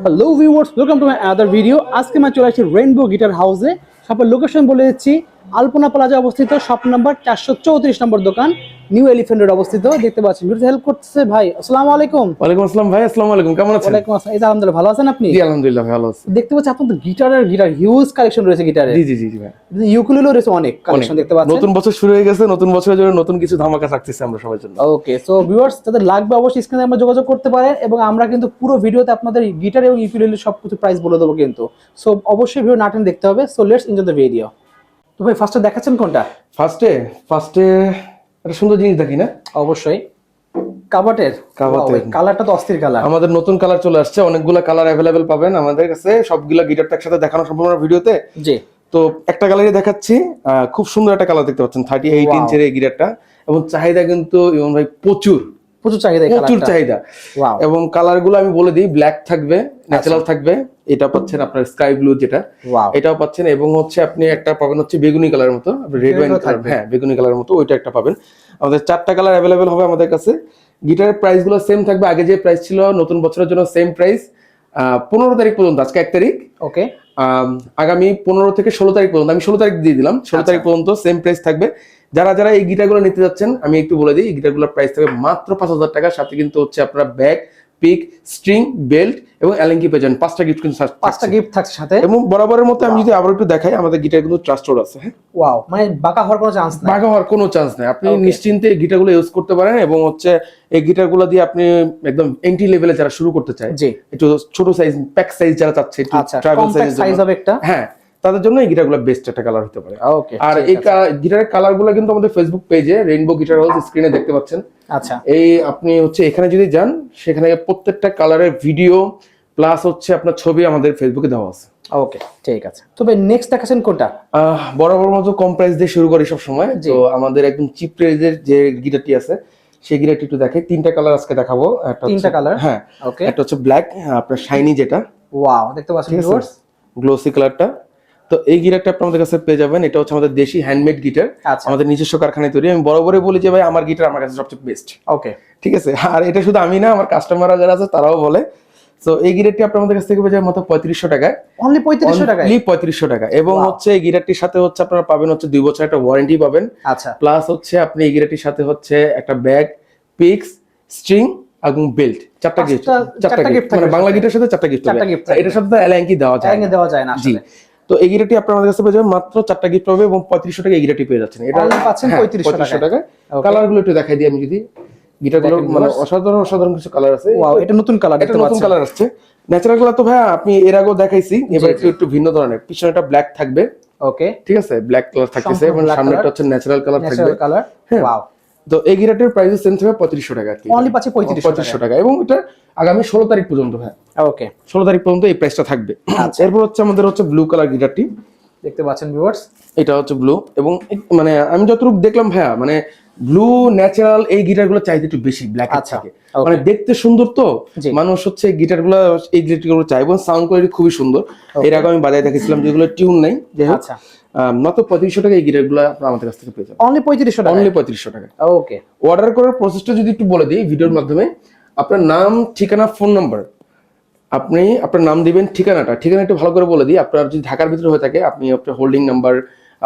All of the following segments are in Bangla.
Hello viewers, welcome to my other video. আজকে আমি চলে আসছি রেইনবো গিটার হাউসে। শপের লোকেশন বলে দিচ্ছি, আলপনা প্লাজা অবস্থিত, শপ নাম্বার 434 নম্বর দোকান, নিউ এলিফ্যান্ট রোড অবস্থিত। দেখতে পাচ্ছেন ভিডিওতে হেল্প করতেছে ভাই। আসসালামু আলাইকুম। ওয়ালাইকুম আসসালাম ভাই। আসসালামু আলাইকুম, কেমন আছেন? ওয়ালাইকুম আসসালাম। এই যে আলহামদুলিল্লাহ, ভালো আছেন আপনি? জি আলহামদুলিল্লাহ ভালো আছি। দেখতে পাচ্ছি আপনার তো গিটার হিউজ কালেকশন রয়েছে গিটারে। জি জি জি জি ভাই, ইউকুলেলেও রয়েছে অনেক কালেকশন দেখতে পাচ্ছেন। নতুন বছর শুরু হয়ে গেছে, নতুন বছরের জন্য নতুন কিছু ধামাকা থাকতেছে আমরা সবার জন্য। ওকে, সো ভিউয়ার্স, যাদের লাগবে অবশ্যই স্ক্রিনে আমরা যোগাযোগ করতে পারেন, এবং আমরা কিন্তু পুরো ভিডিওতে আপনাদের গিটার এবং ইউকুলেলে সব কিছু প্রাইস বলে দেবো কিন্তু। সো অবশ্যই ভিডিও না টেনে দেখতে হবে। So let's enjoy the video. তো ভাই ফার্স্টে দেখাচ্ছেন কোনটা? ফার্স্টে একটা সুন্দর জিনিস দেখি না? অবশ্যই কাবাটের। কালারটা তো অস্থির কালার। আমাদের নতুন কালার চলে আসছে, অনেকগুলো কালার অ্যাভেলেবেল পাবেন আমাদের কাছে। সবগুলা গিটারটা একসাথে দেখানো সম্ভব না ভিডিওতে। জি, তো একটা কালারই দেখাচ্ছি। খুব সুন্দর একটা কালার দেখতে পাচ্ছেন, 38 ইঞ্চের এই গিটারটা। এবং চাহিদা কিন্তু ইমন ভাই প্রচুর চাহিদা। ওয়াও। এবং কালার গুলো আমি বলে দিই, ব্ল্যাক থাকবে, ন্যাচারাল থাকবে, এটা পাচ্ছেন আপনার স্কাই ব্লু যেটা, এটাও পাচ্ছেন। এবং হচ্ছে আপনি একটা পাবেন হচ্ছে বেগুনি কালার মতো, রেড ওয়াইন কালার, হ্যাঁ বেগুনি কালার মতো, ওইটা একটা পাবেন। আমাদের 4টা কালার অ্যাভেলেবেল হবে আমাদের কাছে। গিটারের প্রাইস গুলো সেম থাকবে, আগে যে প্রাইস ছিল নতুন বছরের জন্য সেম প্রাইস। 15 তারিখ পর্যন্ত, আজকে 1 তারিখ, ওকে, আগামী 15 থেকে 16 তারিখ পর্যন্ত, আমি 16 তারিখ দিয়ে দিলাম, 16 তারিখ পর্যন্ত সেম প্রাইস থাকবে। যারা যারা এই গিটারগুলো নিতে যাচ্ছেন আমি একটু বলে দিই, এই গিটারগুলোর প্রাইস থাকবে মাত্র 5,000 টাকা। সাথে কিন্তু হচ্ছে আপনারা ব্যাগ, পিক, স্ট্রিং, বেল্ট এবং অ্যালেঙ্কি পেয়ে যান। 5টা গিফট কিন্তু, 5টা গিফট থাকছে সাথে। এবং বরাবরের মতো আমি যদি আবার একটু দেখাই, আমাদের গিটার কিন্তু ট্রাস্টেড আছে। হ্যাঁ, ওয়াও, মানে বাঁকা হওয়ার কোনো চান্স নাই। বাঁকা হওয়ার কোনো চান্স নাই। আপনি নিশ্চিন্তে এই গিটারগুলো ইউজ করতে পারেন। এবং হচ্ছে এই গিটারগুলো দিয়ে আপনি একদম এন্ট্রি লেভেলে যারা শুরু করতে চায়, জি, একটু ছোট সাইজ, প্যাক সাইজ যারা চাচ্ছে, একটু ট্রাভেল সাইজ হবে একটা, হ্যাঁ, তাদের জন্য এই গিটারগুলো বেস্ট একটা কালার হতে পারে। ওকে, আর এই গিটারের কালারগুলো কিন্তু আমাদের ফেসবুক পেজে রেইনবো গিটার হাউস স্ক্রিনে দেখতে পাচ্ছেন। আচ্ছা, এই আপনি হচ্ছে এখানে যদি যান, সেখানে প্রত্যেকটা কালারের ভিডিও প্লাস হচ্ছে আপনার ছবি আমাদের ফেসবুকে দেওয়া আছে। ওকে, ঠিক আছে। তো ভাই নেক্সট দেখাচ্ছেন কোনটা? বরাবর মতো কম প্রাইস দিয়ে শুরু করি সব সময়। তো আমাদের একদম চিপ প্রাইসের যে গিটারটি আছে, সেই গিটারটি একটু দেখাই। 3টা কালার আজকে দেখাবো। 3টা কালার, হ্যাঁ, ওকে। একটা হচ্ছে ব্ল্যাক, আপনার শাইনি যেটা, ওয়াও, দেখতে পাচ্ছেন ভিউয়ার্স, গ্লোসি কালারটা। তো এই গিটারটা আপনাদের কাছে পেয়ে যাবেন। এটা হচ্ছে আমাদের দেশি হ্যান্ডমেড গিটার, আমাদের নিজস্ব কারখানায় তৈরি। আমি বরাবরই বলি যে ভাই আমার গিটার আমার কাছে সবচেয়ে বেস্ট। ওকে, ঠিক আছে। আর এটা শুধু আমি না, আমার কাস্টমাররা যারা আছে তারাও বলে। তো এই গিটারটি আপনার আমাদের কাছ থেকে পেয়ে যাবেন মাত্র 3500 টাকায়। অনলি 3500 টাকায়? 3500 টাকা। এবং হচ্ছে এই গিটারটির সাথে হচ্ছে আপনারা পাবেন হচ্ছে 2 বছর একটা ওয়ারেন্টি পাবেন। আচ্ছা, প্লাস হচ্ছে আপনি এই গিটারটির সাথে হচ্ছে একটা ব্যাগ, পিক্স, স্ট্রিং এবং বেল্ট, 4টা গিফট। 4টা গিফট মানে বাংলা গিটারের সাথে 4টা গিফট। এটার সাথে তো অ্যালাঙ্কি দেওয়া যায় না। জি, তো এই গিটারটি আপনার আমাদের কাছে পেয়ে যাবেন মাত্র 4টা গিফট পাবে, এবং 3500 টাকা এই গিটারটি পেয়ে যাচ্ছেন। এটা পাচ্ছেন 3500 টাকা। কালারগুলো একটু দেখাই দিই আমি যদি। গিটারগুলো মানে অসাধারণ কিছু কালার আছে। ওয়াও, এটা নতুন কালার, এটা নতুন কালার আসছে। ন্যাচারাল গুলো তো ভাই আপনি এর আগেও দেখাইছি, এবার একটু ভিন্ন ধরনের। পিছনে একটা ব্ল্যাক থাকবে, ওকে, ঠিক আছে, ব্ল্যাক কালার থাকতেছে, এবং সামনেটা হচ্ছে ন্যাচারাল কালার থাকবে। ওয়াও। তো এই গিটারটির প্রাইস সেম থাকবে 3500 টাকা আর কি। অনলি পাচ্ছে 3500 টাকা। এবং এটা আগামী 16 তারিখ পর্যন্ত, হ্যাঁ ওকে, 16 তারিখ পর্যন্ত এই প্রাইসটা থাকবে। এরপর হচ্ছে আমাদের হচ্ছে ব্লু কালার গিটারটি, দেখতে পাচ্ছেন ভিউয়ার্স, এটা হচ্ছে ব্লু। এবং মানে আমি যতটুকু দেখলাম ভাইয়া, মানে ব্লু ন্যাচারাল এই গিটারগুলো চাইতে একটু বেশি ব্ল্যাক এর থেকে, মানে দেখতে সুন্দর। তো মানুষ হচ্ছে গিটারগুলো, এই গিটারগুলো চাই, এবং সাউন্ড কোয়ালিটি খুবই সুন্দর। এর আগে আমি বাজারে দেখেছিলাম যেগুলো টিউন নাই, যাই হোক। মাত্র 3500 টাকা এই গিটারগুলো আপনারা আমাদের কাছ থেকে পেয়ে যাবেন। অনলি 3500 টাকা। অনলি 3500 টাকা। ওকে, অর্ডার করার প্রসেসটা যদি একটু বলে দিই ভিডিওর মাধ্যমে। আপনার নাম, ঠিকানা, ফোন নাম্বার, আপনি আপনার নাম দিবেন, ঠিকানা একটু ভালো করে বলে দিই। আপনার যদি ঢাকার ভিতরে হয়ে থাকে, আপনি আপনার হোল্ডিং নাম্বার,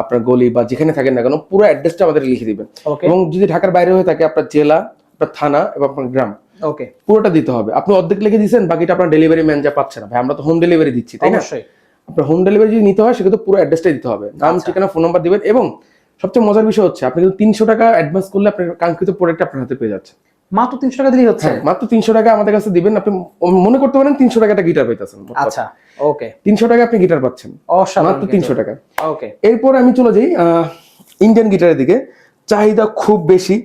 আপনার গলি বা যেখানে থাকেন না কেন, পুরো অ্যাড্রেসটা আমাদের লিখে দিবেন। এবং যদি ঢাকার বাইরে হয়ে থাকে, আপনার জেলা, আপনার থানা এবং আপনার গ্রাম, ওকে, পুরোটা দিতে হবে। আপনি অর্ধেক লিখে দিয়েছেন, বাকিটা আপনার ডেলিভারি ম্যান যা পাচ্ছে না ভাই, আমরা তো হোম ডেলিভারি দিচ্ছি, তাই না? আপনার হোম ডেলিভারি যদি নিতে হয়, সেক্ষেত্রে পুরো অ্যাড্রেসটাই দিতে হবে, নাম, ঠিকানা, ফোন নাম্বার দিবেন। এবং সবচেয়ে মজার বিষয় হচ্ছে, আপনি কিন্তু 300 টাকা অ্যাডভান্স করলে আপনার কাঙ্ক্ষিত প্রোডাক্ট আপনার হাতে পেয়ে যাচ্ছে। মাত্র 300 টাকা দিলেই হচ্ছে? মাত্র 300 টাকা আমাদের কাছে দিবেন। আপনি মনে করতে পারেন 300 টাকা একটা গিটার পাইতেছেন। আচ্ছা, ওকে, 300 টাকা আপনি গিটার পাচ্ছেন, মাত্র 300 টাকা। ওকে, এরপর আমি চলে যাই ইন্ডিয়ান গিটারের দিকে। চাহিদা খুব বেশি,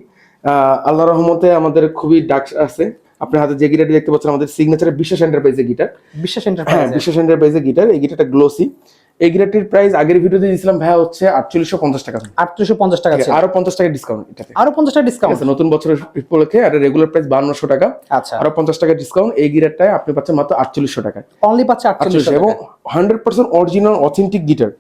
আল্লাহর রহমতে আমাদের খুবই ডাক আছে। আপনার হাতে যে গিটারটি দেখতে পাচ্ছেন, আমাদের সিগনেচারের বিশ্বাস এন্টারপ্রাইজের গিটার। বিশ্বাস এন্টারপ্রাইজের গিটার। এই গিটারটা গ্লোসি। এই গিটারটির প্রাইস আগের ভিডিওতে দিয়েছিলাম ভাই হচ্ছে 3850 টাকা। 3850 টাকা, আরো 50 টাকা ডিসকাউন্ট। এটাতে আরো 50 টাকা ডিসকাউন্ট, নতুন বছরের উপলক্ষে। আর রেগুলার প্রাইস 5200 টাকা। আচ্ছা, আরো 50 টাকা ডিসকাউন্ট। এই গিটারটায় আপনি পাচ্ছেন মাত্র 4800 টাকায়। অনলি পাচ্ছে 4800 এবং 100% original authentic guitar.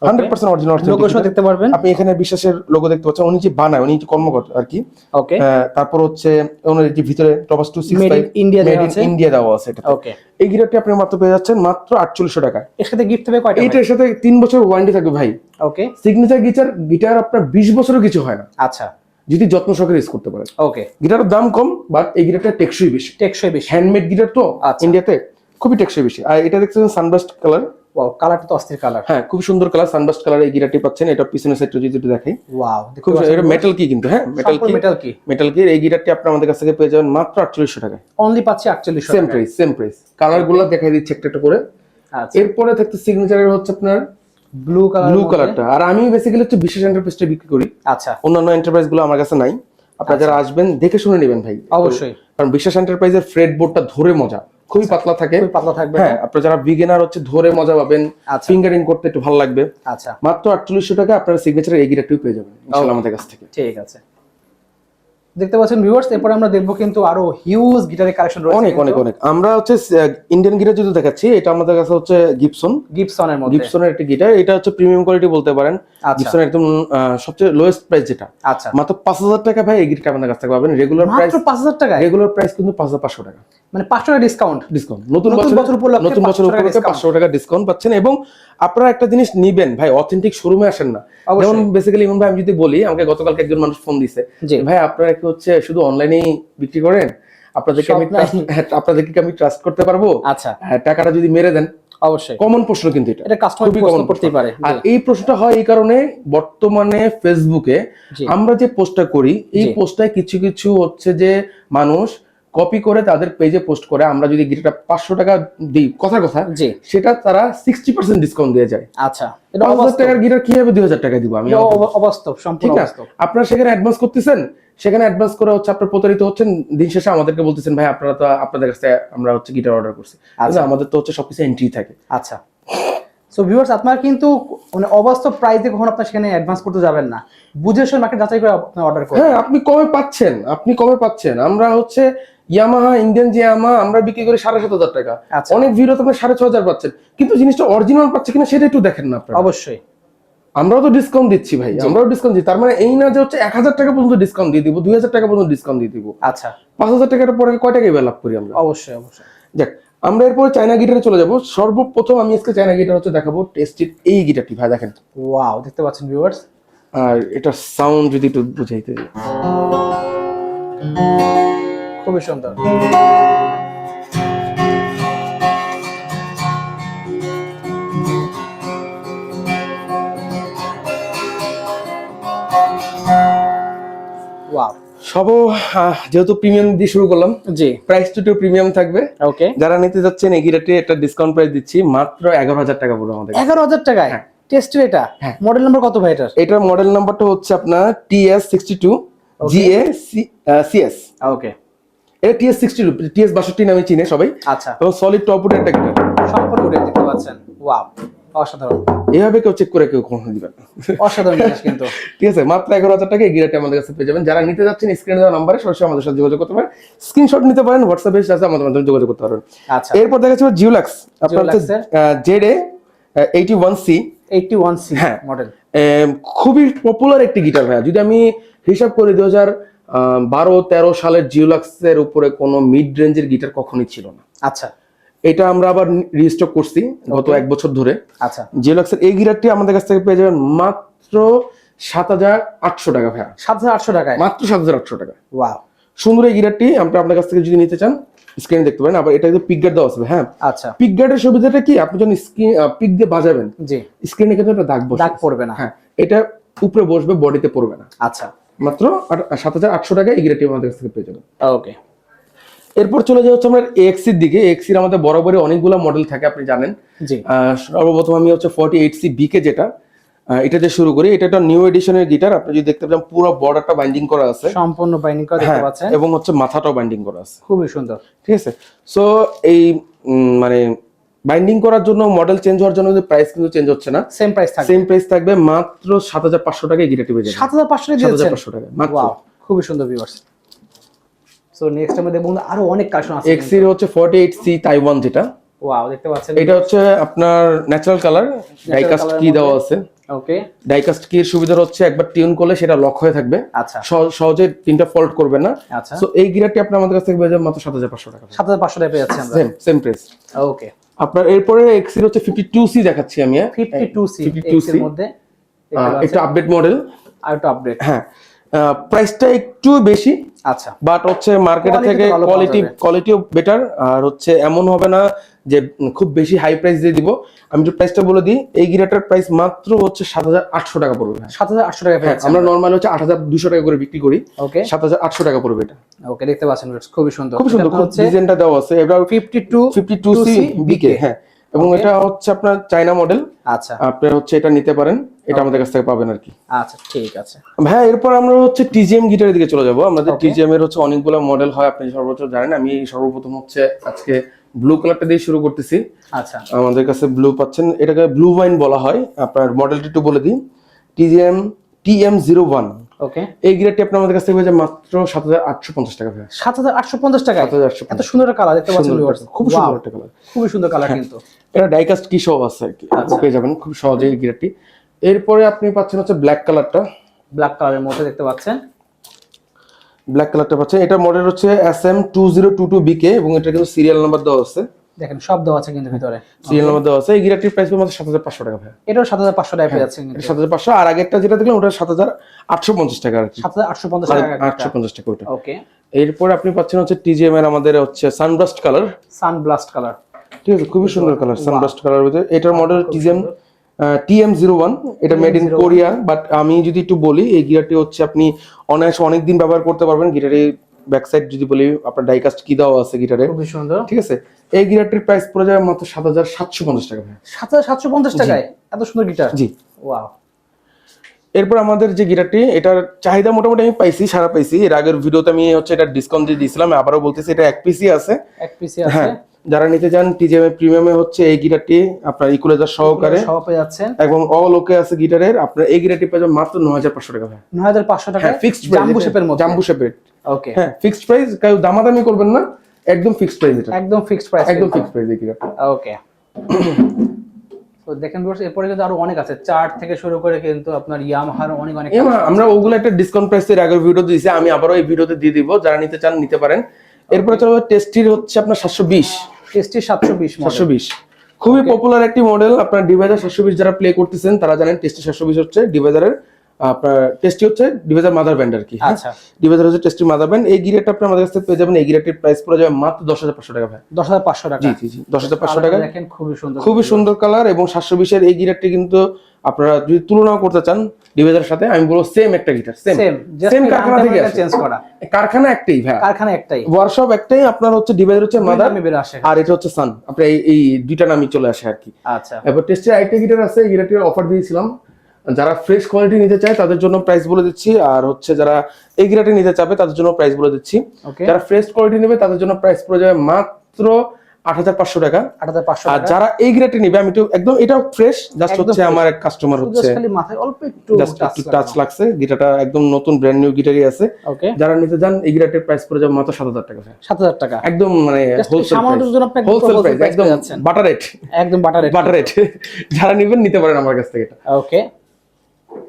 100% original logo দেখতে পারবেন। আপনি এখানে বিশ্বাসের লোগো দেখতে পাচ্ছেন, উনি যে বানায় উনি যে কর্মকর্তা আর কি। ওকে, তারপর হচ্ছে ওনার যে ভিতরে টপাস 265 মেড ইন ইন্ডিয়া দেওয়া আছে এটা। ওকে, এই গিটারটি আপনি মাত্র পেয়ে যাচ্ছেন মাত্র 4800 টাকা। এর সাথে গিফট হবে কয়টা? এটার সাথে 3 বছর ওয়ারেন্টি থাকবে ভাই। ওকে, সিগনেচার গিটার আপনার 20 বছরও কিছু হয় না আচ্ছা, যদি যত্ন সহকারে ইউজ করতে পারেন। ওকে, গিটারের দাম কম, বাট এই গিটারটা টেকসই বেশি। হ্যান্ডমেড গিটার তো ইন্ডিয়াতে খুবই টেকসই বেশি। আর এটা দেখছেন সানবাস্ট কালার। ওয়াও, কালারটা তো অস্থির কালার। হ্যাঁ, খুব সুন্দর কালার, সানবাস্ট কালার এই গিটারটি পাচ্ছেন। এটা পিছনের সাইডটা যদি দেখাই, ওয়াও, খুব এটা মেটাল কি কিন্তু, হ্যাঁ মেটাল কি এই গিটারটি আপনি আমাদের কাছ থেকে পেয়ে যাবেন মাত্র 4800 টাকায়। অনলি পাচ্ছি 4800 সেম প্রাইস। কালারগুলো দেখাই দিচ্ছি একটা একটা করে। আচ্ছা, এরপরে থাকতে সিগনেচারের হচ্ছে আপনার ব্লু কালারটা। আর আমি বেসিক্যালি হচ্ছে বিশেষ এন্টারপ্রাইজে বিক্রি করি। আচ্ছা, অন্যান্য এন্টারপ্রাইজ গুলো আমার কাছে নাই। আপনারা যারা আসবেন দেখে শুনে নেবেন ভাই, অবশ্যই, কারণ বিশেষ এন্টারপ্রাইজের ফ্রেড বোর্ডটা ধরে মজা, খুবই পাতলা থাকে, থাকবে। হ্যাঁ, আপনারা যারা বিগিনার হচ্ছে ধরে মজা পাবেন, ফিঙ্গারিং করতে একটু ভালো লাগবে। আচ্ছা, মাত্র 4800 টাকা আপনারা সিগনেচারের এই গিটারটিও পেয়ে যাবেন ইনশাআল্লাহ আমাদের কাছ থেকে। ঠিক আছে, দেখতে পাচ্ছেন ভিউয়ার্স। এরপর আমরা দেখবো কিন্তু আরো হিউজ গিটারের কালেকশন রয়েছে, অনেক। আমরা হচ্ছে ইন্ডিয়ান গিটার যদি দেখাচ্ছি, এটা আমাদের কাছে হচ্ছে গিবসনের একটা গিটার। এটা হচ্ছে প্রিমিয়াম কোয়ালিটি বলতে পারেন। গিবসনের একদম সবচেয়ে লোয়েস্ট প্রাইস যেটা, আচ্ছা, মাত্র 5000 টাকা ভাই এই গিটারটা আমাদের কাছ থেকে পাবেন। রেগুলার প্রাইস মাত্র 5000 টাকা। রেগুলার প্রাইস কিন্তু 5500 টাকা, মানে 500 টাকা ডিসকাউন্ট। নতুন বছর উপলক্ষে 500 টাকা ডিসকাউন্ট পাচ্ছেন। এবং আপনারা একটা জিনিস নিবেন ভাই, অথেন্টিক শোরুমে আসেন না। যেমন বেসিক্যালি ইমন ভাই আমি যদি বলি, আমাকে গতকালকে একজন মানুষ ফোন দিছে, ভাই আপনারা কি হচ্ছে শুধু অনলাইনেই বিক্রি করেন, আপনাদেরকে আমি ট্রাস্ট করতে পারবো? আচ্ছা, টাকাটা যদি মেরে দেন। অবশ্যই, কমন প্রশ্ন কিন্তু এটা কাস্টমার প্রশ্ন করতেই পারে। আর এই প্রশ্নটা হয় এই কারণে, বর্তমানে ফেসবুকে আমরা যে পোস্টটা করি, এই পোস্টটায় কিছু কিছু হচ্ছে যে মানুষ কপি করে তাদের পেজে পোস্ট করে। আমরা যদি গিটারটা 500 টাকা দিই কথা সেটা তারা 60% ডিসকাউন্ট দিয়ে যায়। আচ্ছা, এটা 5000 টাকার গিটার কিভাবে 2000 টাকা দিব আমি? অবাস্তব, সম্পূর্ণ অবাস্তব। আপনারা সেখানে অ্যাডভান্স করতেছেন, সেখানে অ্যাডভান্স করে হচ্ছে আপনারা প্রতারিত হচ্ছেন। দিন শেষে আমাদেরকে বলতেছেন ভাই আপনারা তো আপনাদের কাছে আমরা হচ্ছে গিটার অর্ডার করছি, আমাদের তো হচ্ছে সবকিছু এন্ট্রি থাকে। আচ্ছা, সো ভিউয়ার্স, আপনারা কিন্তু মানে অবাস্তব প্রাইসে কখনো আপনারা সেখানে অ্যাডভান্স করতে যাবেন না, বুঝে শুনে মার্কেট যাচাই করে আপনারা অর্ডার করুন। হ্যাঁ, আপনি কমে পাচ্ছেন। আমরা হচ্ছে ইয়ামাহা, ইন্ডিয়ান যে ইয়ামাহা আমরা বিক্রি করি 7500 টাকা। অনেক ভিডিও তো আপনি 6500 পাচ্ছেন, কিন্তু জিনিসটা অরিজিনাল পাচ্ছে কিনা সেটা একটু দেখেন না আপনারা। অবশ্যই, আমরাও তো ডিসকাউন্ট দিচ্ছি ভাই, আমরাও ডিসকাউন্ট দিই। তার মানে এই না যে হচ্ছে 1000 টাকা পর্যন্ত ডিসকাউন্ট দিয়ে দিব, 2000 টাকা পর্যন্ত ডিসকাউন্ট দিয়ে দিব। আচ্ছা, 5000 টাকার পরে কয় টাকা লাভ করি আমরা? অবশ্যই। যাক, আমরা এরপরে চায়না গিটারে চলে যাব। সর্বপ্রথম আমি আজকে চায়না গিটার হচ্ছে দেখাবো টেস্টির এই গিটারটি। ভাই দেখেন, ওয়াও, দেখতে পাচ্ছেন ভিউয়ার্স। আর এটা সাউন্ড যদি একটু বুঝাইতে দিই, খুবই সুন্দর। ওয়াও, সব যেহেতু প্রিমিয়াম দিয়ে শুরু করলাম, প্রাইস তো প্রিমিয়াম থাকবে। ওকে, যারা নিতে যাচ্ছেন এই গিটারটি একটা ডিসকাউন্ট প্রাইস দিচ্ছি মাত্র 11000 টাকা পড়বে আমাদের। 11000 টাকায় টেস্টের এটা? মডেল নাম্বার কত ভাই এটার? এটার মডেল নাম্বারটা হচ্ছে আপনার TS62 GA-CS। ওকে, এটা TS62, TS62 নামে চিনে সবাই। আচ্ছা, এবং সলিড টপ উড একটা গিটার, সম্পূর্ণ উডেন দেখতে পাচ্ছেন। ওয়াও, অসাধারণ। এভাবে কেউ চেক করে কেউ কখনো দিবেন না, অসাধারণ জিনিস কিন্তু। ঠিক আছে, মাত্র 11000 টাকা এই গিটারটি আমাদের কাছে পেয়ে যাবেন। যারা নিতে যাচ্ছেন স্ক্রিনে দেওয়া নম্বরে সরাসরি আমাদের সাথে যোগাযোগ করতে পারেন, স্ক্রিনশট নিতে পারেন, হোয়াটসঅ্যাপে সাথে আমাদের মাধ্যমে যোগাযোগ করতে পারেন। আচ্ছা, এরপর দেখা যাচ্ছে জিওলাক্স, আপনার হচ্ছে ZA-81C মডেল। খুবই পপুলার একটি গিটার ভাইয়া। যদি আমি হিসাব করি 2012-13 সালের জিওলাক্সের উপরে কোনো মিড রেঞ্জের গিটার কখনোই ছিল না। আচ্ছা, এটা আমরা আবার রিস্টক করছি গত 1 বছর ধরে। আচ্ছা, জিওলাক্সের এই গিটারটি আমাদের কাছ থেকে পেয়ে যাবেন মাত্র 7800 টাকা ভাইয়া। 7800 টাকায়? মাত্র 7800 টাকা। ওয়াও, সুন্দর এই গিটারটি আমরা আপনার কাছ থেকে যদি নিতে চান স্ক্রিনে দেখতে পারেন। আবার এটা কিন্তু পিক গার্ড দেওয়া আছে। হ্যাঁ, আচ্ছা, পিক গার্ডের সুবিধাটা কি, আপনি যখন পিক দিয়ে বাজাবেন, স্ক্রিনে কিন্তু একটা দাগ পড়বে না। হ্যাঁ, এটা উপরে বসবে, বডিতে পড়বে না। আচ্ছা, মাত্র 7800 টাকা এই গিটারটি আমাদের কাছ থেকে পেয়ে যাবেন। ওকে, এরপর চলে যাওয়া হচ্ছে আমরা AXC-র দিকে। AXC-র আমাদের বরাবরই অনেকগুলো মডেল থাকে, আপনি জানেন। সর্বপ্রথম আমি হচ্ছে 48C BK যেটা, এটা দিয়ে শুরু করি। এটা একটা নিউ এডিশনের গিটার। আপনি যদি দেখতে পান পুরো বর্ডারটা বাইন্ডিং করা আছে, সম্পূর্ণ বাইন্ডিং করা দেখতে পাচ্ছেন, এবং হচ্ছে মাথাটাও বাইন্ডিং করা আছে, খুবই সুন্দর। ঠিক আছে, সো এই মানে বাইন্ডিং করার জন্য, মডেল চেঞ্জ হওয়ার জন্য প্রাইস কিন্তু চেঞ্জ হচ্ছে না, সেম প্রাইস থাকবে। মাত্র 7500 টাকা এই গিটারটি পেয়ে যাবেন। 7500 টাকা মাত্র। ওয়াও, খুবই সুন্দর ভিউয়ার্স। সো নেক্সট আমরা দেখব আরো অনেক কালেকশন আছে। AXC-র হচ্ছে 48C তাইওয়ান যেটা, ওয়াও, দেখতে পাচ্ছেন এটা হচ্ছে আপনার ন্যাচারাল কালার, ডাইকাস্ট কালারের কি দেওয়া আছে। ওকে। ডাইকাস্ট কির সুবিধা হচ্ছে একবার টিউন করলে সেটা লক হয়ে থাকবে, আচ্ছা সহজে তিনটা ফল্ট করবে না। আচ্ছা, সো এই গিটারটি আপনি আমাদের কাছ থেকে পেয়ে যাবেন মাত্র 7500 টাকা। 7500 টাকা পেয়ে যাচ্ছি আমরা। Same price. ওকে, আপনার এরপরে এক্সির হচ্ছে 52C দেখাচ্ছি আমি। 52C 52C এর মধ্যে এটা আপডেট মডেল, আর একটু আপডেট। হ্যাঁ প্রাইসটা একটু বেশি, আচ্ছা, বাট হচ্ছে মার্কেট Quality থেকে তো ভালো পাওয়া যাবে। কোয়ালিটিও বেটার। আর হচ্ছে এমন হবে না যে খুব বেশি হাই প্রাইস দিয়ে দিব। আমি একটু প্রাইসটা বলে দিই, এই গিটারটার প্রাইস মাত্র হচ্ছে 7800 টাকা পড়বে। 7800 টাকা পেয়ে হ্যাঁ, যাচ্ছি আমরা নরমাল হচ্ছে 8200 টাকা করে বিক্রি করি, ওকে। 7800 টাকা পড়বে এটা। ওকে, দেখতে পাচ্ছেন খুবই সুন্দর, খুব সুন্দর, খুব ডিজাইনটা দেওয়া আছে। এটা 52C BK, হ্যাঁ। এবং Okay. এটা হচ্ছে আপনার চায়না মডেল। আচ্ছা আপনি হচ্ছে এটা নিতে পারেন, এটা আমাদের কাছ থেকে পাবেন আর কি। আচ্ছা, ঠিক আছে ভাইয়া এরপর আমরা হচ্ছে টিজিএম গিটারের দিকে চলে যাব। আমাদের Okay. টিজিএম এর হচ্ছে অনেকগুলো মডেল হয়, আপনি সর্বোচ্চ জানেন। আমি সর্বপ্রথম হচ্ছে আজকে ব্লু কালারটা দিয়ে শুরু করতেছি। আচ্ছা, আমাদের কাছে ব্লু পাচ্ছেন, এটাকে ব্লু ওয়াইন বলা হয়। আপনার মডেলটি একটু বলে দিই, টিজিএম TM01। ওকে। এই গিটারটি আপনি আমাদের কাছ থেকে পেয়ে যাবেন মাত্র 7850 টাকা ভাইয়া। 7850 টাকা, 7850 এত সুন্দর কালার দেখতে পাচ্ছেন সুন্দর, viewers। খুব সুন্দর একটা কালার। খুবই সুন্দর কালার কিন্তু। এটা ডাইকাস্ট কি সব আছে আর কি, আচ্ছা। পেয়ে যাবেন খুব সহজেই এই গিটারটি। এরপরে আপনি পাচ্ছেন হচ্ছে ব্ল্যাক কালারটা, ব্ল্যাক কালারের মধ্যে দেখতে পাচ্ছেন। ব্ল্যাক কালারটা পাচ্ছেন। এটা মডেল হচ্ছে SM2022BK এবং এটা কিন্তু সিরিয়াল নাম্বার দেওয়া আছে। দেখেন সব দেওয়া আছে কিন্তু ভিতরে, সিরিয়াল নাম্বার দেওয়া আছে। এই গিটারটির প্রাইস মাত্র 7500 টাকা ভাই। এটাও 7500 টাকা পেয়ে যাচ্ছেন কিন্তু। 7500, আর আগেরটা যেটা দেখলেন ওটা 7850 টাকা আর কি। 7850 টাকা 850 টাকা ওটা। ওকে। এরপর আপনি পাচ্ছেন হচ্ছে টিজিএম এর আমাদের হচ্ছে সানব্লাস্ট কালার। সানব্লাস্ট কালার, ঠিক আছে, খুবই সুন্দর কালার, সানব্লাস্ট কালার ভিতরে। এটার মডেল টিজিএম TM01। এটা মেড ইন কোরিয়া, বাট আমি যদি একটু বলি এই গিটারটি হচ্ছে আপনি অনায়াসে অনেক দিন ব্যবহার করতে পারবেন। গিটারের ব্যাক সাইড যদি বলি, আপনার ডাইকাস্ট কি দেওয়া আছে গিটারে, খুবই সুন্দর। ঠিক আছে। এই গিটারটির প্রাইস পড়ে যাবে মাত্র 7750 টাকা ভাই। 7750 টাকায় এত সুন্দর গিটার, জি। ওয়াও। এরপর আমাদের যে গিটারটি, এটার চাহিদা মোটামুটি আমি পাইছি, সারা পাইছি। এর আগের ভিডিওতে আমি হচ্ছে এটা ডিসকাউন্ট দিয়ে দিয়েছিলাম, আবারও বলতেছি এটা এক পিসি আছে। এক পিসি আছে। হ্যাঁ, যারা নিতে চান টিজিএম প্রিমিয়ামে হচ্ছে এই গিটারটি আপনার ইকুলাইজার সহকারে সব পেয়ে যাচ্ছেন এবং অল ওকে আছে গিটারের। আপনার এই গিটারটি পেয়ে যাবেন মাত্র 9500 টাকা ভাই। 9500 টাকা, হ্যাঁ, ফিক্সড প্রাইস, জাম্বু শেপের মধ্যে। জাম্বু শেপের, ওকে। হ্যাঁ ফিক্সড প্রাইস, কেউ দামাদামি করবেন না, একদম ফিক্সড প্রাইস এটা, একদম ফিক্সড প্রাইস, একদম ফিক্সড প্রাইস এই গিটারটা। ওকে। তো দেখেন ভিউয়ার্স, এরপরে কিন্তু আরো অনেক আছে, চার্ট থেকে শুরু করে কিন্তু আপনার ইয়ামাহার অনেক অনেক আমরা ওগুলো একটা ডিসকাউন্ট প্রাইসের আগের ভিডিও দিয়েছি, আমি আবারও এই ভিডিওতে দিয়ে দিব, যারা নিতে চান নিতে পারেন। এরপরে চলো টেস্টির হচ্ছে আপনার 720। Tasty 720 model. 720 খুবই পপুলার একটি মডেল। আপনার ডিভাইজার 720 যারা প্লে করতেছেন তারা জানেন টেস্টি 720 হচ্ছে ডিভাইজারের, আপনার টেস্টি হচ্ছে ডিভাইজার মাদার ব্যান্ড আর কি। আচ্ছা, ডিভাইজার হচ্ছে টেস্টি মাদার ব্যান্ড। এই গিটারটা আপনি আমাদের কাছ থেকে পেয়ে যাবেন। এই গিটারটির প্রাইস পড়ে যাবে মাত্র 10500 টাকা ভাই। 10500 টাকা, জি জি জি, 10500 টাকা। দেখেন খুবই সুন্দর, খুবই সুন্দর কালার। এবং 720 এর এই গিটারটি কিন্তু আপনারা যদি তুলনা করতে চান ডিভাইজারের সাথে, আমি বলবো সেম একটা গিটার, সেম সেম কারখানা থেকে আসে, চেঞ্জ করা, কারখানা একটাই ভাই, কারখানা একটাই, ওয়ার্কশপ একটাই। আপনার হচ্ছে ডিভাইজার হচ্ছে মাদার আমি বের আসে, আর এটা হচ্ছে সান। আপনার এই দুইটা নামই চলে আসে আর কি। আচ্ছা। এবার টেস্টের আরেকটা গিটার আছে, এই গিটারটির অফার দিয়েছিলাম। যারা ফ্রেশ কোয়ালিটি নিতে চায় তাদের জন্য প্রাইস বলে দিচ্ছি, আর হচ্ছে যারা এই গিটারটি নিতে চাবে তাদের জন্য প্রাইস বলে দিচ্ছি। যারা ফ্রেশ কোয়ালিটি নেবে তাদের জন্য প্রাইস পড়ে যাবে মাত্র 8500 টাকা। 8500 আর টাকা। যারা এই গিটারটি নেবে, আমি একটু একদম এটাও ফ্রেশ, জাস্ট হচ্ছে আমার এক কাস্টমার হচ্ছে খালি মাথায় অল্প একটু টাচ লাগছে, গিটারটা একদম নতুন ব্র্যান্ড নিউ গিটারই আছে। ওকে। যারা নিতে চান এই গিটারটির প্রাইস পড়ে যাবে মাত্র 7000 টাকা। 7000 টাকা, একদম মানে হোলসেল প্রাইস, হোলসেল প্রাইস, একদম বাটার রেট, একদম বাটার রেট। যারা নেবেন নিতে পারেন আমার কাছ থেকে এটা। ওকে।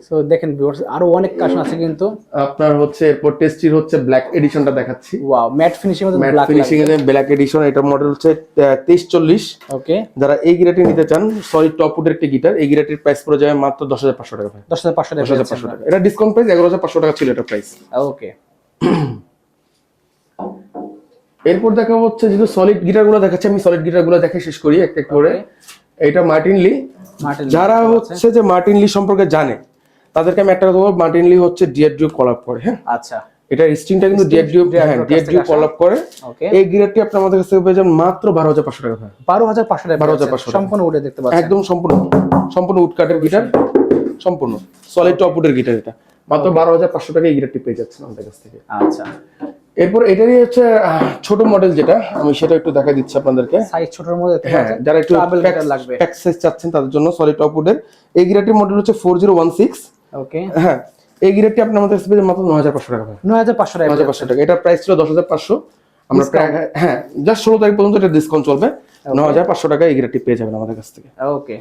সো দেখেন ভিউয়ার্স, আরো অনেক কালেকশন আছে কিন্তু। আপনার হচ্ছে এরপর টেস্টির হচ্ছে ব্ল্যাক এডিশনটা দেখাচ্ছি। ওয়াও, ম্যাট ফিনিশিং এর ম্যাট ফিনিশিং এর ব্ল্যাক এডিশন। এটা মডেল হচ্ছে 2340। ওকে। যারা এই গিটারটি নিতে চান, সলিড টপ উডের একটি গিটার, এই গিটারটির প্রাইস পড়ে যাবে মাত্র 10500 টাকা ভাই। 10500 টাকা। এটা ডিসকাউন্ট প্রাইস 11500 টাকা ছিল এটা প্রাইস। ওকে। এরপর দেখা হচ্ছে যেহেতু সলিড গিটারগুলো দেখাচ্ছি, আমি সলিড গিটারগুলো দেখে শেষ করি একটা একটা করে। এটা মার্টিন লি। যারা হচ্ছে যে মার্টিন লি সম্পর্কে জানে তাদেরকে আমি একটা কথা বলবো, মার্টিন লি হচ্ছে ডিআরডিও কলাপ করে। হ্যাঁ, আচ্ছা। এটা স্ট্রিংটা কিন্তু ডিআরডিও কলাপ করে। এই গিটারটি আপনি আমাদের কাছ থেকে পেয়ে যাবেন মাত্র 12500 টাকা ভাই। 12500 টাকা, 12500 সম্পূর্ণ উডে দেখতে পাচ্ছেন, একদম সম্পূর্ণ উড কাটের গিটার, সম্পূর্ণ সলিড টপ উডের গিটার। এটা মাত্র 12500 টাকা এই গিটারটি পেয়ে যাচ্ছেন আমাদের কাছ থেকে। আচ্ছা। এরপর এটারই হচ্ছে ছোট মডেল যেটা, আমি সেটা একটু দেখা দিচ্ছি আপনাদেরকে। সাইজ ছোটর মধ্যে দেখতে হ্যাঁ, পাচ্ছেন, যারা একটু লাগবে, প্যাক সাইজ চাচ্ছেন তাদের জন্য সলিড টপ উডের এই গিটারটির মডেল হচ্ছে 4016। ওকে। হ্যাঁ, এই গিটারটি আপনি আমাদের কাছে পেয়ে মাত্র 9500 টাকা ভাই। 9500 টাকা। 9500 টাকা। এটার প্রাইস ছিল 10500, আমরা প্রায় হ্যাঁ জাস্ট 16 তারিখ পর্যন্ত এটা ডিসকাউন্ট চলবে। 9500 টাকা এই গিটারটি পেয়ে যাবেন আমাদের কাছ থেকে। ওকে,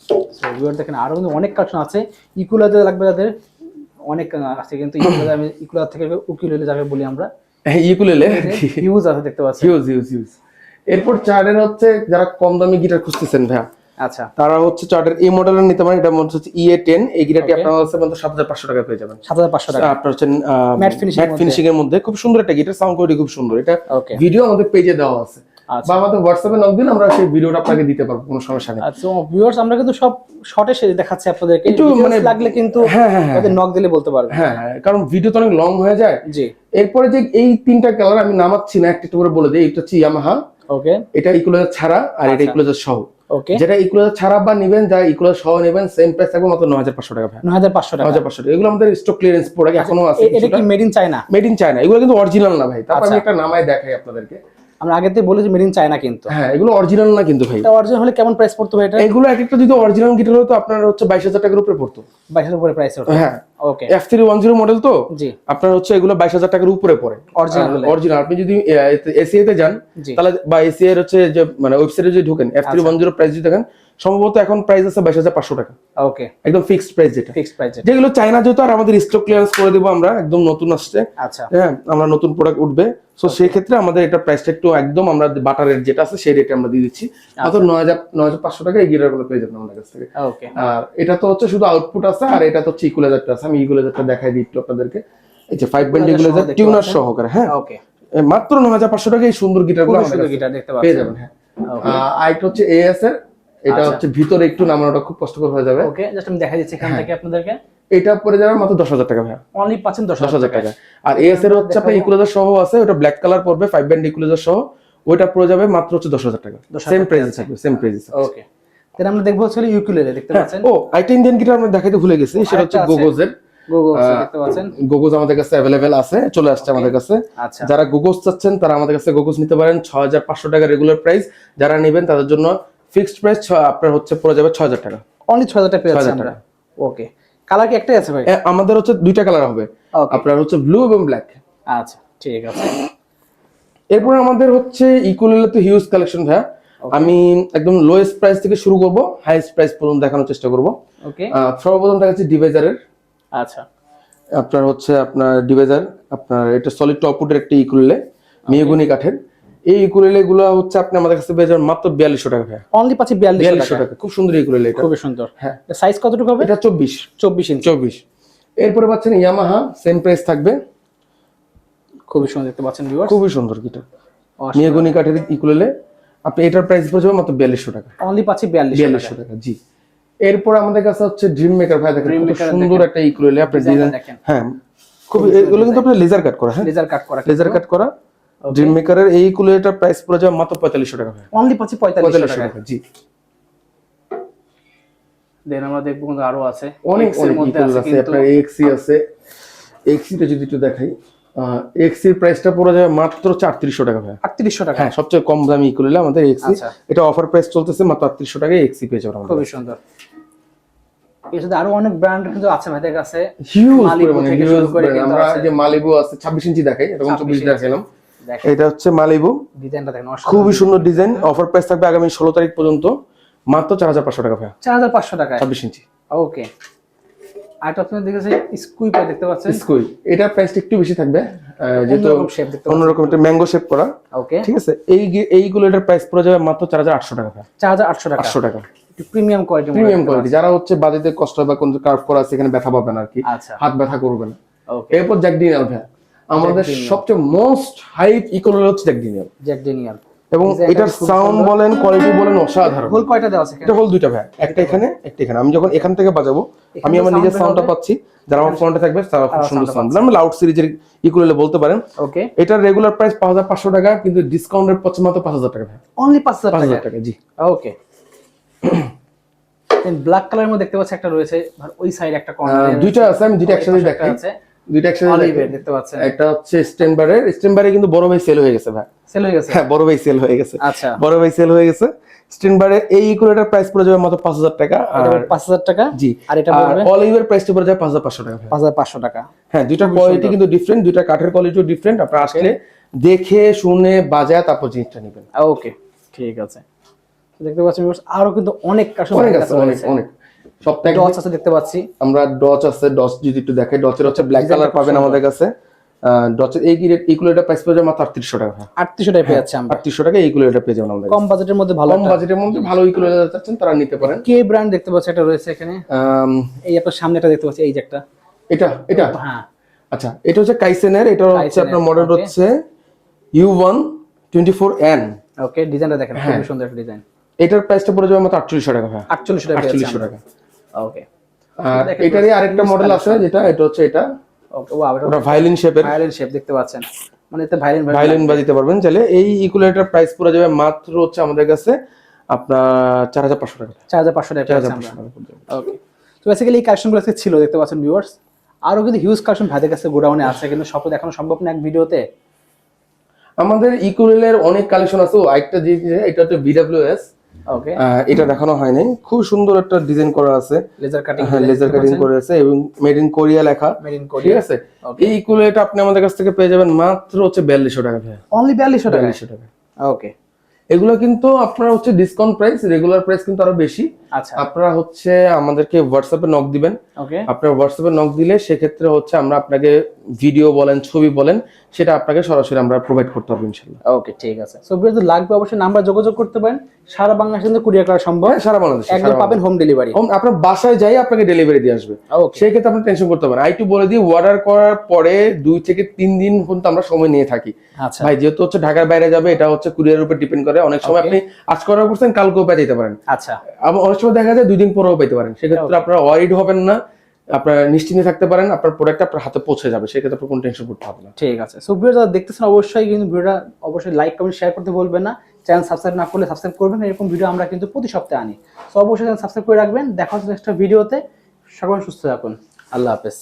সো ভিউয়ার দেখেন আরো কিন্তু অনেক কালেকশন আছে। ইকুলাতে লাগবে যাদের অনেক আছে, কিন্তু ইকুলাতে আমি ইকুলার থেকে উকিলেলে যাবে বলি আমরা। হ্যাঁ ইউকুলেলে হিউজ আছে দেখতে পাচ্ছেন, হিউজ। এরপর চার্ডের হচ্ছে যারা কম দামি গিটার খুঁজতেছেন ভাইয়া, আচ্ছা তারা হচ্ছে চার্ডের এই মডেলের নিতে পারেন। এটা হচ্ছে EA10, এই গিটারটি আপনারা হচ্ছে 7500 টাকা পেয়ে যাবেন। 7500 টাকা আপনার হচ্ছে ম্যাট ফিনিশিং এর মধ্যে খুব সুন্দর একটা গিটার, সাউন্ড কোয়ালিটি খুব সুন্দর। এটা ওকে, ভিডিও আমাদের পেজে দেওয়া আছে, আচ্ছা বা আমাদের হোয়াটসঅ্যাপে নক দিন, আমরা সেই ভিডিওটা আপনাকে দিতে পারবো, কোনো সমস্যা নেই। আচ্ছা ভিউয়ার্স আমরা কিন্তু সব শর্টে দেখাচ্ছি আপনাদেরকে, একটু মানে লাগলে কিন্তু হ্যাঁ ওদের নক দিলে বলতে পারবে। হ্যাঁ, কারণ ভিডিও তো অনেক লং হয়ে যায়। জি, এরপরে যে এই তিনটা কালার আমি নামাচ্ছি না, একটা করে বলে দিই। এটা হচ্ছে ইয়ামাহা, ওকে এটা ইকুলার ছাড়া, আর এটা ইকুলার সহ। ওকে, যেটা ইকুলার ছাড়া বা নেবেন, যা ইকুলার সহ নেবেন, সেম প্রাইস থাকবে মাত্র 9500 টাকা ভাই। 9500 টাকা। 9500 টাকা। এগুলো আমাদের স্টক ক্লিয়ারেন্স প্রোডাক্ট এখনো আছে। এটা কি made in China? Made in China, এগুলো কিন্তু অরিজিনাল না ভাই। তারপর আমি একটা নামায় দেখাই আপনাদেরকে। আমরা আগেতে বলেছি মেড ইন চায়না, কিন্তু হ্যাঁ এগুলো অরিজিনাল না কিন্তু ভাই। এটা অরিজিনাল হলে কেমন প্রাইস পড়তো এটা? এগুলো এক একটা যদি অরিজিনাল গিটার হতো আপনার হচ্ছে 22000 টাকার উপরে পড়তো। 22000 উপরে প্রাইস পড়তো। হ্যাঁ ওকে, F310 মডেল তো, জি আপনার হচ্ছে এগুলো 22000 টাকার উপরে পড়ে অরিজিনাল। আপনি যদি এসিএ তে যান তাহলে, বা এসিএ এর হচ্ছে যে মানে ওয়েবসাইটে যদি ঢোকেন, F310 প্রাইস যদি দেখেন, সম্ভবত এখন প্রাইস আছে 22500 টাকা। ওকে, একদম ফিক্সড প্রাইস, যেটা ফিক্সড প্রাইস। যেগুলো চায়না যেহেতু, আর আমাদের স্টক ক্লিয়ারেন্স করে দেবো আমরা, একদম নতুন আসছে। আচ্ছা, হ্যাঁ আমরা নতুন প্রোডাক্ট উঠবে, সো সেই ক্ষেত্রে আমাদের এটা প্রাইসটা একটু একদম আমরা বাটার রেট যেটা আছে সেই রেটে আমরা দিয়ে দিচ্ছি। মাত্র 9500 টাকা এই গিটারগুলো পেয়ে যাবেন আমাদের কাছ থেকে। ওকে, আর এটা তো হচ্ছে শুধু আউটপুট আছে, আর এটা তো হচ্ছে ইকুয়ালাইজারটা আছে। আমি ইকুয়ালাইজারটা দেখাই দিই একটু আপনাদেরকে। এই যে 5 ব্যান্ড ইকুয়ালাইজার টিউনার সহকারে। হ্যাঁ ওকে, মাত্র 9500 টাকা এই সুন্দর গিটারগুলো আমাদের গিটার দেখতে পাচ্ছেন, পেয়ে যাবেন। হ্যাঁ আর এটা হচ্ছে AS এর, এটা হচ্ছে ভিতরে একটু নামানোটা খুব কষ্টকর হয়ে যাবে। ওকে, জাস্ট আমি দেখাই দিচ্ছি এখান থেকে আপনাদেরকে। এটা পড়ে যাবে মাত্র 10000 টাকা ভাই। অনলি পাচ্ছেন 10000 টাকা। আর AS এর হচ্ছে আপনার ইকুয়ালাইজার সহ আছে, ওটা ব্ল্যাক কালার পড়বে 5 ব্যান্ড ইকুয়ালাইজার সহ, ওটা পড়ে যাবে মাত্র হচ্ছে 10000 টাকা। সেম প্রাইস থাকবে, সেম প্রাইস। ওকে, তাহলে আমরা দেখবো হচ্ছে ইউকুলেলে দেখতে পাচ্ছেন। ও আইটা ইন্ডিয়ান গিটার আমরা দেখাইতে ভুলে গেছি, সেটা হচ্ছে গোগোজের। গোগোজ দেখতে পাচ্ছেন, গোগোজ আমাদের কাছে अवेलेबल আছে, চলে আসছে আমাদের কাছে। আচ্ছা, যারা গোগোজ চাচ্ছেন তারা আমাদের কাছে গোগোজ নিতে পারেন। 6500 টাকা রেগুলার প্রাইস, যারা নেবেন তাদের জন্য ফিক্সড প্রাইস আপনার হচ্ছে পড়ে যাবে 6000 টাকা। অনলি 6000 টাকা পেয়ে যাচ্ছেন আমরা। ওকে, কালার কি একটাই আছে ভাই? আমাদের হচ্ছে দুইটা কালার হবে, আপনার হচ্ছে ব্লু এবং ব্ল্যাক। আচ্ছা ঠিক আছে। এরপর আমাদের হচ্ছে ইকুয়ালে তো হিউজ কালেকশন ভাই। আমি একদম লোয়েস্ট প্রাইস থেকে শুরু করব, হাইয়েস্ট প্রাইস পর্যন্ত দেখানোর চেষ্টা করব। ওকে, সর্বপ্রথম দেখাচ্ছি ডিভাইজারের। আচ্ছা, আপনার হচ্ছে আপনার ডিভাইজার, আপনার এটা সলিড টপউডের একটা ইকুয়ালে, মেহগনি কাঠের। এই ইকুয়ালে গুলো হচ্ছে আপনি আমাদের কাছে পেয়ে যাবেন মাত্র 4200 টাকা ভাই। অনলি পাচ্ছি 4200 টাকা। খুব সুন্দর ইকুয়ালে, এটা খুব সুন্দর। হ্যাঁ, সাইজ কতটুকু হবে? এটা 24 ইঞ্চি। 24। এরপরে পাচ্ছেন ইয়ামাহা, সেম প্রাইস থাকবে। খুবই সুন্দর দেখতে পাচ্ছেন ভিউয়ার্স, খুবই সুন্দর গিটার, মেহগনি কাঠের ইকুয়ালে। আপনি এটার প্রাইস পড়ে যাবে মাত্র 4200 টাকা। অনলি পাচ্ছি 4200 টাকা। জি। এরপর আমাদের কাছে হচ্ছে ড্রিম মেকার ভাই, দেখেন খুব সুন্দর একটা ইকুয়ালে আপনি ডিজাইন। হ্যাঁ খুব, এগুলো কিন্তু আপনি লেজার কাট করা। হ্যাঁ লেজার কাট করা ড্রিম মেকারের এই ইকুয়ালেটার প্রাইস পড়ে যাবে মাত্র 4500 টাকা ভাই। অনলি পাচ্ছি 4500 টাকা। জি। দেন আমরা দেখব কিন্তু আরো আছে, অনেক মধ্যে আছে কিন্তু আপনার এক্সি আছে। এক্সিটা যদি একটু দেখাই, এক্সির প্রাইসটা পড়ে যাবে মাত্র 3800 টাকা ভাই। 3800 টাকা? হ্যাঁ সবচেয়ে কম দামি ইকুয়ালে আমাদের এক্সি। এটা অফার প্রাইস চলতেছে, মাত্র 3800 টাকায় এক্সি পেয়ে যাবেন। খুবই সুন্দর। এর সাথে আরো অনেক ব্র্যান্ড কিন্তু আছে ভাইদের কাছে, হিউজ মালিবু থেকে শুরু করে কিন্তু আমরা আছে। যে মালিবু আছে 26 ইঞ্চি দেখাই, এরকম 24 দেখাইলাম। দেখেন এটা হচ্ছে মালিবু, ডিজাইনটা দেখেন খুবই সুন্দর ডিজাইন। অফার প্রাইস থাকবে আগামী 16 তারিখ পর্যন্ত মাত্র 4500 টাকা ভাই। 4500 টাকা 26 ইঞ্চি। ওকে, আর তো আপনি দেখেছেন স্কুই পাই দেখতে পাচ্ছেন। স্কুই এটার প্রাইসটা একটু বেশি থাকবে, যেহেতু অন্যরকম শেপ দেখতে পাচ্ছেন, অন্যরকম একটা ম্যাঙ্গো শেপ করা। ওকে, ঠিক আছে। এইগুলো এটার প্রাইস পড়ে যাবে মাত্র 4800 টাকা ভাই। 4800 টাকা। 800 টাকা একটু প্রিমিয়াম কোয়ালিটি, প্রিমিয়াম কোয়ালিটি। যারা হচ্ছে বাজেটে কষ্ট হবে, কোন কার্ভ করা আছে এখানে ব্যথা পাবে না আর কি, আচ্ছা হাত ব্যথা করবে না। ওকে, এরপর জ্যাক ড্যানিয়েল ভাই, আমাদের সবচেয়ে মোস্ট হাইপ ইকুয়ালে হচ্ছে জ্যাক ড্যানিয়েল। জ্যাক ড্যানিয়েল, এবং এটার সাউন্ড বলেন, কোয়ালিটি বলেন অসাধারণ। হোল কয়টা দেওয়া আছে এখানে? এটা হোল দুইটা ভাই, একটা এখানে একটা এখানে। আমি যখন এখান থেকে বাজাবো আমি আমার নিজের সাউন্ডটা পাচ্ছি, যারা আমার ফোনটা থাকবে তারা খুব সুন্দর সাউন্ড। আমরা লাউড সিরিজের ইকুয়ালে বলতে পারেন। ওকে, এটার রেগুলার প্রাইস 5500 টাকা, কিন্তু ডিসকাউন্টের পড়ছে মাত্র 5000 টাকা ভাই। অনলি 5000 টাকা। জি। ওকে, দেন ব্ল্যাক কালারের মধ্যে দেখতে পাচ্ছি একটা রয়েছে, আর ওই সাইড একটা কর্নারে দুইটা আছে, আমি দুইটা একসাথে দেখাই। দুইটা একসাথে অলিভের দেখতে পাচ্ছেন। একটা হচ্ছে স্টেনবারের কিন্তু বড় ভাই সেল হয়ে গেছে ভাই। সেল হয়ে গেছে? হ্যাঁ বড় ভাই সেল হয়ে গেছে। আচ্ছা, বড় ভাই সেল হয়ে গেছে। স্টেনবারের এই ইকুয়ালেটার প্রাইস পড়ে যাবে মাত্র 5000 টাকা। আর 5000 টাকা। জি। আর এটা বলবেন অলিভের প্রাইসটা পড়ে যাবে 5500 টাকা ভাই। 5500 টাকা। হ্যাঁ দুইটা কোয়ালিটি কিন্তু ডিফারেন্ট, দুইটা কাঠের কোয়ালিটিও ডিফারেন্ট। আপনারা আসলে দেখে শুনে বাজায় তারপর জিনিসটা নেবেন। ওকে, ঠিক আছে। তো দেখতে পাচ্ছি viewers, আরো কিন্তু অনেক কাস্টমার অনেক আছে, অনেক অনেক সপ্তাহে ডচ আছে দেখতে পাচ্ছি। আমরা ডচ আছে, ডচ যদি একটু দেখাই, ডচের হচ্ছে ব্ল্যাক Design টা কালার খুব পাবেন সুন্দর। আমাদের কাছে। ডচের এই ইকুলেটার প্রাইস পেয়ে যাবে মাত্র 3800 টাকা। 3800 টাকা পেয়ে যাচ্ছে আমরা। 3800 টাকা এই ইকুলেটার পেয়ে যাবেন আমাদের কম বাজেটের মধ্যে ভালো কম বাজেটের মধ্যে ভালো ইকুলেটার চাচ্ছেন তারা নিতে পারেন। কে ব্র্যান্ড দেখতে পাচ্ছি একটা রয়েছে এখানে। এই আপনার সামনে একটা দেখতে পাচ্ছি, এই যে একটা, এটা এটা হ্যাঁ আচ্ছা, এটা হচ্ছে কাইসেনের, এটা হচ্ছে কাইসেনের, আপনার মডেল okay. হচ্ছে U124N। ওকে, ডিজাইনটা দেখেন, খুব সুন্দর একটা ডিজাইন। এটার প্রাইসটা পড়ে যাবে মাত্র 4800 টাকা ভাই। 4800 টাকা 4800 টাকা। ওকে, আর এটারই আরেকটা মডেল আছে যেটা এটা হচ্ছে এটা ওকে, ওয়াও, ওটা ভায়োলিন শেপের, ভায়োলিন শেপ দেখতে পাচ্ছেন, মানে এতে ভায়োলিন বাজাতে পারবেন চাইলে। এই ইকুলেটার প্রাইস পড়ে যাবে মাত্র হচ্ছে আমাদের কাছে আপনার 4500 টাকা। 4500 টাকা পেয়েছি আমরা। ওকে, তো বেসিক্যালি এই কালেকশনগুলো আজকে ছিল দেখতে পাচ্ছেন ভিউয়ার্স। আরো কিন্তু হিউজ কালেকশন ভাইদের কাছে গোডাউনে আছে, কিন্তু সব তো দেখানো সম্ভব না এক ভিডিওতে। আমাদের ইকুলেলের অনেক কালেকশন আছে। আরেকটা যে এটা হচ্ছে BWS, ওকে, এটা দেখানো হয়নি, খুব সুন্দর একটা ডিজাইন করা আছে, লেজার কাটিং, হ্যাঁ লেজার কাটিং করে আছে এবং মেড ইন কোরিয়া লেখা, মেড ইন ঠিক কোরিয়া। আছে। এই ইকুলেটা আপনি আমাদের কাছ থেকে পেয়ে যাবেন মাত্র হচ্ছে 4200 টাকা ভাই। অনলি 4200 টাকা। 4200 টাকা। ওকে, এগুলো কিন্তু আপনার হচ্ছে ডিসকাউন্ট প্রাইস, রেগুলার প্রাইস কিন্তু আরো বেশি। আচ্ছা, আপনারা হচ্ছে আমাদেরকে হোয়াটসঅ্যাপে নক দিবেন। ওকে, আপনার হোয়াটসঅ্যাপে নক দিলে সেক্ষেত্রে হচ্ছে আমরা আপনাকে ভিডিও বলেন, ছবি বলেন, সেটা আপনাকে সরাসরি আমরা প্রোভাইড করতে পারবো ইনশাআল্লাহ। ওকে, ঠিক আছে। সো ভিউয়ার্স লাগবে অবশ্যই নাম্বার যোগাযোগ করতে পারেন, সারা বাংলাদেশে কিন্তু কুরিয়ার করা সম্ভব, সারা বাংলাদেশে একদম পাবেন হোম ডেলিভারি। আপনার বাসায় যাই আপনাকে ডেলিভারি দিয়ে আসবে। ওকে, সেই ক্ষেত্রে আপনি টেনশন করতে পারেন। আইটু বলে দিই, অর্ডার করার পরে 2 থেকে 3 দিন পর্যন্ত আমরা সময় নিয়ে থাকি আচ্ছা ভাই, যেহেতু হচ্ছে ঢাকার বাইরে যাবে, এটা হচ্ছে কুরিয়ারের উপর ডিপেন্ড করে। অনেক সময় আপনি আজ অর্ডার করছেন, কালকেও পেয়ে যেতে পারেন। আচ্ছা, আবার অনেক সময় দেখা যায় 2 দিন পরেও পেতে পারেন। সেক্ষেত্রে আপনারা ওয়ারিড হবেন না, আপনারা নিশ্চিন্তে থাকতে পারেন, আপনার প্রোডাক্ট আপনার হাতে পৌঁছে যাবে, সেক্ষেত্রে আপনার কোনো টেনশন করতে হবে না। ঠিক আছে। সো ভিউয়ার্স যারা দেখতেছেন অবশ্যই কিন্তু ভিডিওটা অবশ্যই লাইক কমেন্ট শেয়ার করতে ভুলবেন না। চ্যানেল সাবস্ক্রাইব না করলে সাবস্ক্রাইব করবেন, এরকম ভিডিও আমরা কিন্তু প্রতি সপ্তাহে আনি। সো অবশ্যই চ্যানেল সাবস্ক্রাইব করে রাখবেন। দেখা হচ্ছে নেক্সট ভিডিওতে। সকলে সুস্থ থাকুন, আল্লাহ হাফেজ।